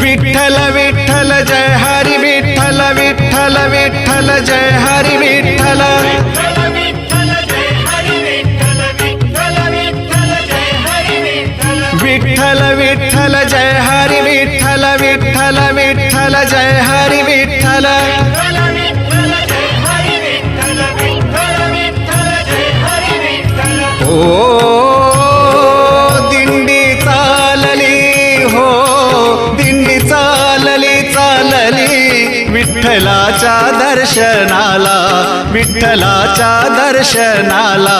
विठ्ठल विठ्ठल जय हरी विठ्ठल विठ्ठल विठ्ठल जय हरी विठ्ठल विठ्ठल विठ्ठल जय हरी विठ्ठल विठ्ठल विठ्ठल जय हरी विठ्ठल ओ दिंडी चालली हो दिंडी चालली चालली विठ्ठलाच्या दर्शनाला विठ्ठलाच्या दर्शनाला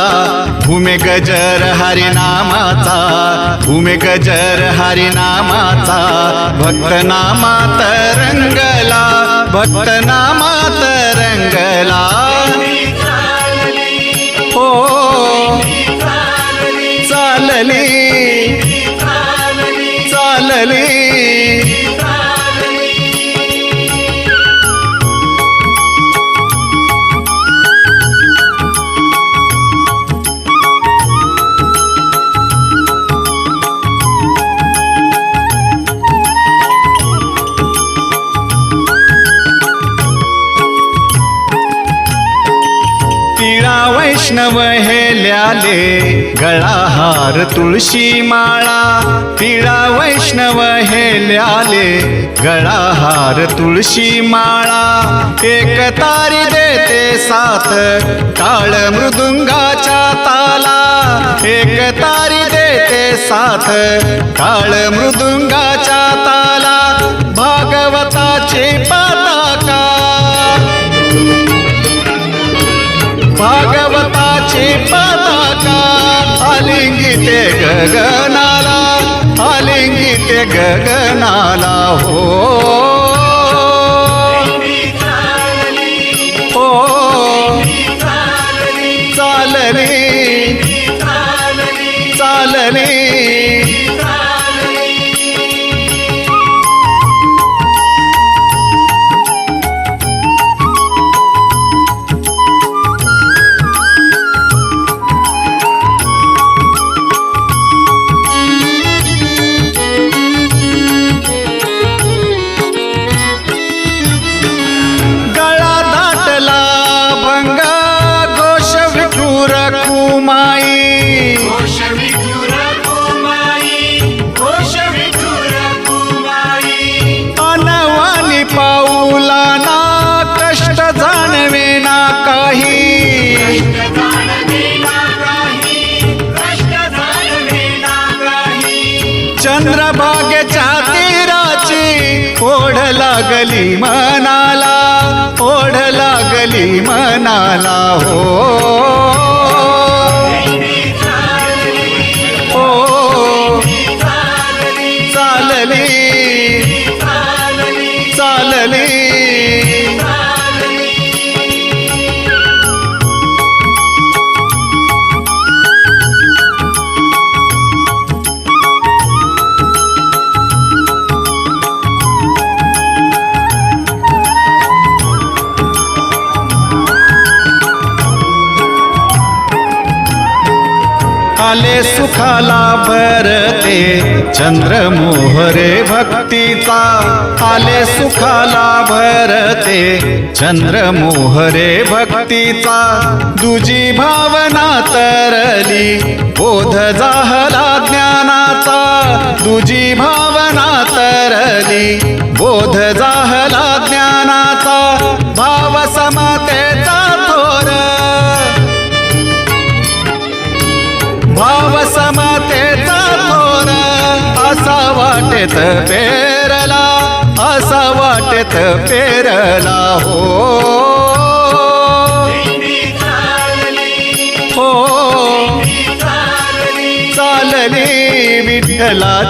भूमे गजर हरिनामाचा भूमे गजर हरिनामाचा भक्त नामात रंगला भक्त नामात रंगला हो चालली चालली टिळा वैष्णव हेल्याले गळाहार तुळशी माळा टिळा वैष्णव हेल्याले गळाहार तुळशी माळा एक तारी देते साथ टाळ मृदुंगाच्या ताला एक तारी देते साथ टाळ मृदुंगाच्या ताला भागवताची पताका भागवताची पताका आलिंगिते गगनाला आलिंगिते गगनाला हो चालली चालली अनवानी पाऊलाना कष्ट जाणवे ना काही चंद्रभागेच्या तीराची ओढ लागली मनाला ओढ लागली मनाला हो चालली चालली आले सुखाला भरते चंद्र मोहरे भक्तीचा आले सुखाला भरते चंद्र मोहरे भक्तीचा दुजी भावना तरली बोध जाहला ज्ञानाचा दुजी भावना तरली बोध जाहला ज्ञानाचा भाव समतेचा थोर भाव समतेचा थोर असा वाटेत पेरला असा वाटेत पेरला हो चालली विठ्ठलाच्या